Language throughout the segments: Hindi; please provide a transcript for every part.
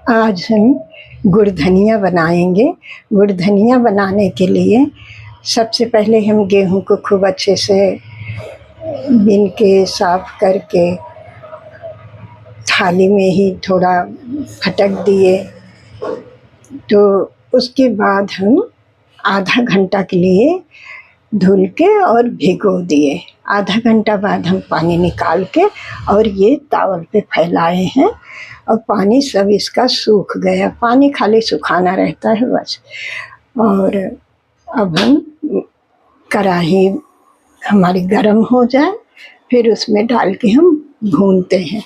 आज हम गुड़ धनिया बनाएंगे। गुड़ धनिया बनाने के लिए सबसे पहले हम गेहूं को खूब अच्छे से बीन के साफ करके थाली में ही थोड़ा फटक दिए। तो उसके बाद हम आधा घंटा के लिए धुल के और भिगो दिए। आधा घंटा बाद हम पानी निकाल के और ये तावल पे फैलाए हैं और पानी सब इसका सूख गया। पानी खाली सुखाना रहता है बस। और अब हम कढ़ाई हमारी गर्म हो जाए फिर उसमें डाल के हम भूनते हैं।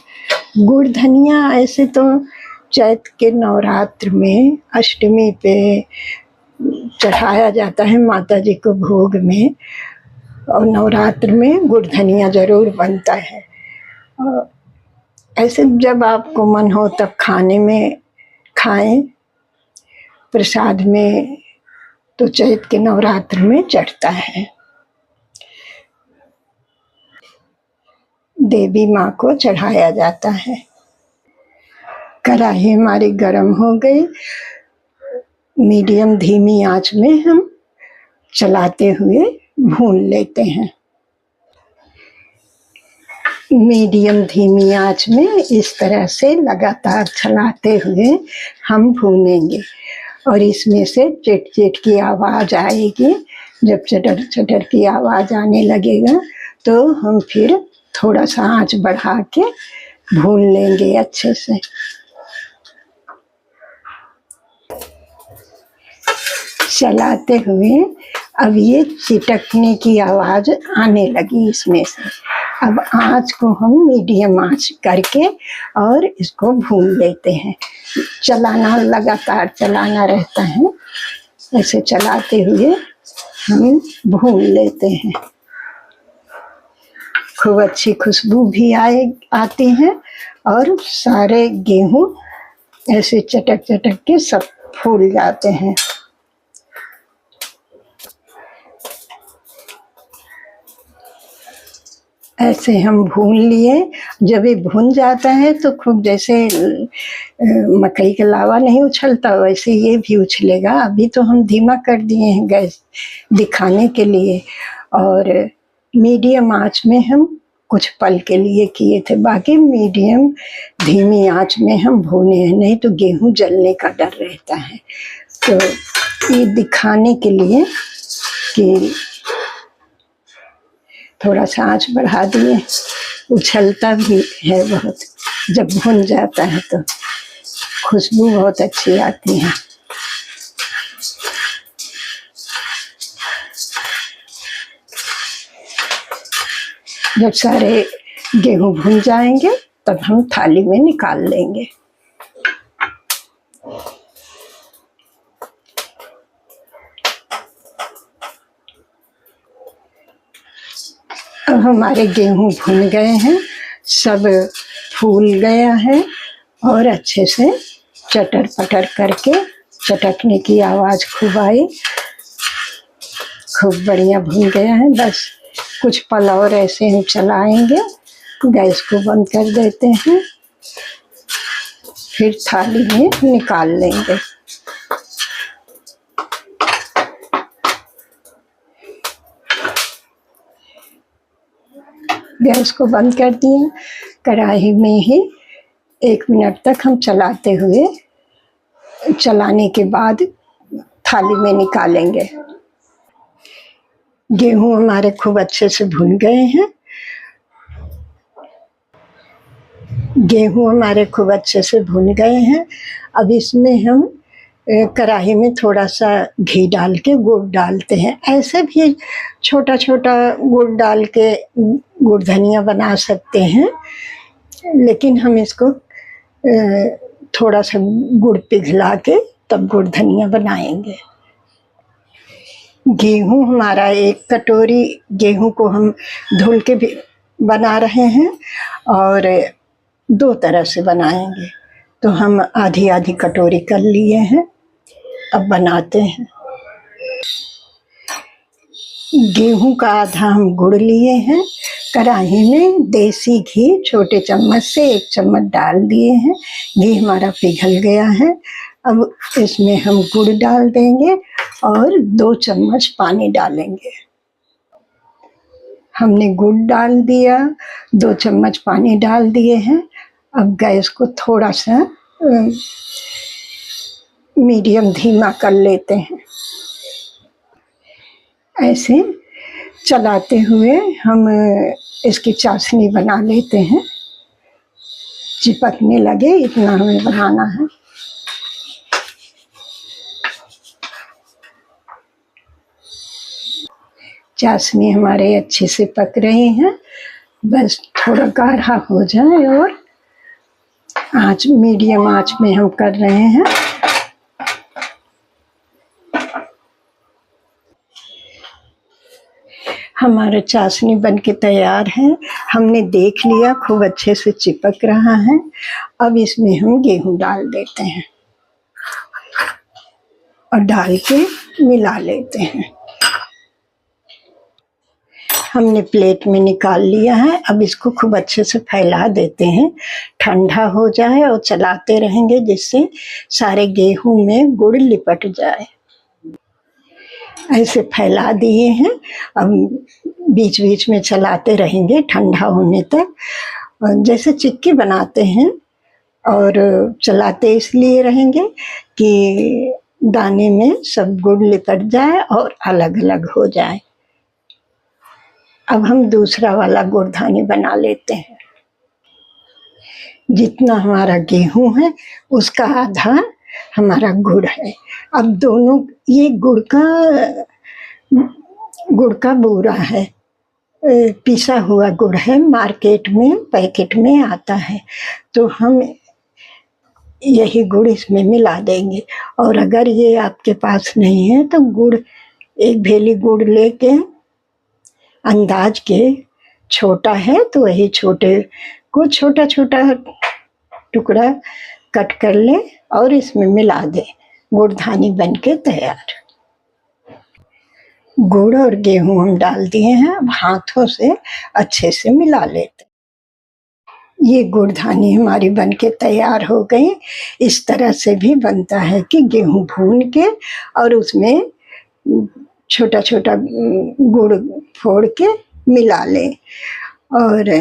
गुड़ धनिया ऐसे तो चैत के नवरात्र में अष्टमी पे चढ़ाया जाता है माता जी को भोग में, और नवरात्र में गुड़ धनिया ज़रूर बनता है। और ऐसे जब आपको मन हो तब खाने में खाएं, प्रसाद में तो चैत के नवरात्र में चढ़ता है। देवी माँ को चढ़ाया जाता है। कढ़ाई हमारी गर्म हो गई। मीडियम धीमी आंच में हम चलाते हुए भून लेते हैं। मीडियम धीमी आंच में इस तरह से लगातार चलाते हुए हम भूनेंगे और इसमें से चिट चिट की आवाज़ आएगी। जब चटर चटर की आवाज़ आने लगेगा तो हम फिर थोड़ा सा आंच बढ़ा के भून लेंगे अच्छे से। चलाते हुए अब ये चिटकने की आवाज़ आने लगी इसमें से। अब आँच को हम मीडियम आँच करके और इसको भून लेते हैं। चलाना, लगातार चलाना रहता है। ऐसे चलाते हुए हम भून लेते हैं। खूब अच्छी खुशबू भी आती है और सारे गेहूँ ऐसे चटक चटक के सब फूल जाते हैं। ऐसे हम भून लिए। जब ये भून जाता है तो खूब जैसे मकई का लावा नहीं उछलता वैसे ये भी उछलेगा। अभी तो हम धीमा कर दिए हैं गैस दिखाने के लिए, और मीडियम आंच में हम कुछ पल के लिए किए थे। बाकी मीडियम धीमी आंच में हम भूने हैं, नहीं तो गेहूं जलने का डर रहता है। तो ये दिखाने के लिए कि थोड़ा सा आँच बढ़ा दिए। उछलता भी है बहुत। जब भुन जाता है तो खुशबू बहुत अच्छी आती है। जब सारे गेहूं भुन जाएंगे तब हम थाली में निकाल लेंगे। अब हमारे गेहूं भुन गए हैं, सब फूल गया है और अच्छे से चटर पटर करके चटकने की आवाज़ खूब आई। खूब बढ़िया भुन गया है। बस कुछ पल और ऐसे हम चलाएंगे। गैस को बंद कर देते हैं, फिर थाली में निकाल लेंगे। गैस को बंद कर दिए। कढ़ाई में ही 1 मिनट तक हम चलाते हुए, चलाने के बाद थाली में निकालेंगे। गेहूं हमारे खूब अच्छे से भुन गए हैं। गेहूं हमारे खूब अच्छे से भुन गए हैं। अब इसमें हम कढ़ाई में थोड़ा सा घी डाल के गुड़ डालते हैं। ऐसे भी छोटा छोटा गुड़ डाल के गुड़ धनिया बना सकते हैं, लेकिन हम इसको थोड़ा सा गुड़ पिघला के तब गुड़ धनिया बनाएंगे। गेहूं हमारा 1 कटोरी गेहूं को हम धुल के भी बना रहे हैं और 2 तरह से बनाएंगे। तो हम आधी आधी कटोरी कर लिए हैं। अब बनाते हैं। गेहूं का आधा हम गुड़ लिए हैं, कढ़ाई में देसी घी छोटे चम्मच से 1 चम्मच डाल दिए हैं। घी हमारा पिघल गया है। अब इसमें हम गुड़ डाल देंगे और 2 चम्मच पानी डालेंगे। हमने गुड़ डाल दिया, 2 चम्मच पानी डाल दिए हैं। अब गैस को थोड़ा सा मीडियम धीमा कर लेते हैं। ऐसे चलाते हुए हम इसकी चाशनी बना लेते हैं। चिपकने लगे इतना हमें बनाना है। चाशनी हमारे अच्छे से पक रही है। बस थोड़ा गाढ़ा हो जाए और आँच मीडियम आँच में हम कर रहे हैं। हमारा चाशनी बनके तैयार है। हमने देख लिया खूब अच्छे से चिपक रहा है। अब इसमें हम गेहूं डाल देते हैं और डाल के मिला लेते हैं। हमने प्लेट में निकाल लिया है। अब इसको खूब अच्छे से फैला देते हैं। ठंडा हो जाए और चलाते रहेंगे जिससे सारे गेहूं में गुड़ लिपट जाए। ऐसे फैला दिए हैं। अब बीच बीच में चलाते रहेंगे ठंडा होने तक। जैसे चिक्की बनाते हैं और चलाते इसलिए रहेंगे कि दाने में सब गुड़ लिपट जाए और अलग अलग हो जाए। अब हम दूसरा वाला गुड़धानी बना लेते हैं। जितना हमारा गेहूं है उसका आधा हमारा गुड़ है। अब दोनों ये गुड़ का बूरा है, पिसा हुआ गुड़ है, मार्केट में पैकेट में आता है। तो हम यही गुड़ इसमें मिला देंगे। और अगर ये आपके पास नहीं है तो गुड़, 1 भेली गुड़ लेके अंदाज के, छोटा है तो वही छोटे को छोटा छोटा टुकड़ा कट कर ले और इसमें मिला दे। गुड़धानी बनके तैयार। गुड़ और गेहूं हम डाल दिए हैं। अब हाथों से अच्छे से मिला लेते। ये गुड़धानी हमारी बनके तैयार हो गई। इस तरह से भी बनता है कि गेहूं भून के और उसमें छोटा छोटा गुड़ फोड़ के मिला ले। और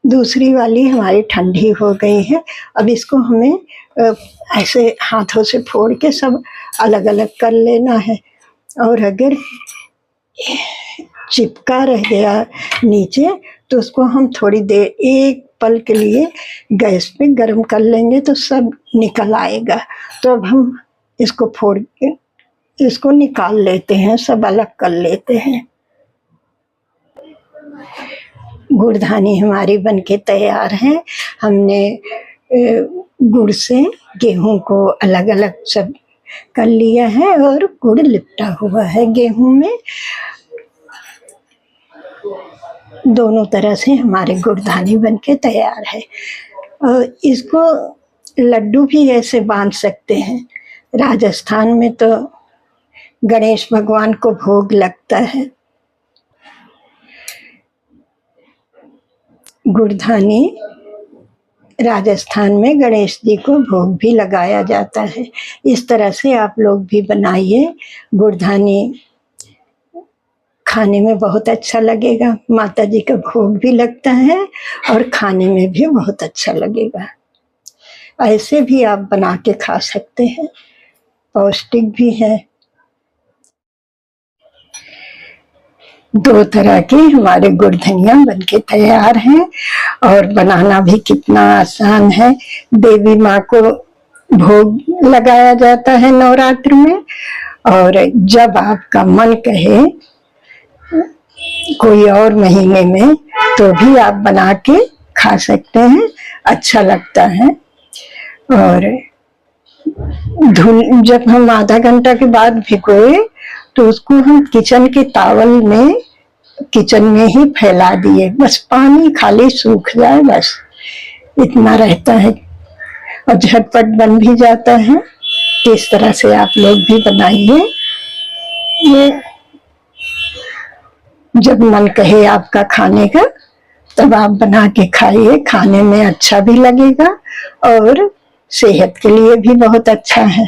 दूसरी वाली हमारी ठंडी हो गई है। अब इसको हमें ऐसे हाथों से फोड़ के सब अलग अलग कर लेना है। और अगर चिपका रह गया नीचे तो उसको हम थोड़ी देर 1 पल के लिए गैस पे गरम कर लेंगे तो सब निकल आएगा। तो अब हम इसको फोड़ के इसको निकाल लेते हैं, सब अलग कर लेते हैं। गुड़धानी हमारी बनके तैयार है। हमने गुड़ से गेहूं को अलग अलग सब कर लिया है और गुड़ लिपटा हुआ है गेहूं में। दोनों तरह से हमारे गुड़धानी बनके तैयार है। और इसको लड्डू भी ऐसे बांध सकते हैं। राजस्थान में तो गणेश भगवान को भोग लगता है। गुड़धानी राजस्थान में गणेश जी को भोग भी लगाया जाता है। इस तरह से आप लोग भी बनाइए। गुड़धानी खाने में बहुत अच्छा लगेगा। माता जी का भोग भी लगता है और खाने में भी बहुत अच्छा लगेगा। ऐसे भी आप बना के खा सकते हैं, पौष्टिक भी है। 2 तरह की हमारे गुड़धनिया बनके तैयार हैं और बनाना भी कितना आसान है। देवी माँ को भोग लगाया जाता है नवरात्र में। और जब आपका मन कहे कोई और महीने में तो भी आप बना के खा सकते हैं, अच्छा लगता है। और जब हम आधा घंटा के बाद भिगोए तो उसको हम किचन के तावल में किचन में ही फैला दिए। बस पानी खाली सूख जाए, बस इतना रहता है और झटपट बन भी जाता है। इस तरह से आप लोग भी बनाइए। ये जब मन कहे आपका खाने का तब आप बना के खाइए, खाने में अच्छा भी लगेगा और सेहत के लिए भी बहुत अच्छा है।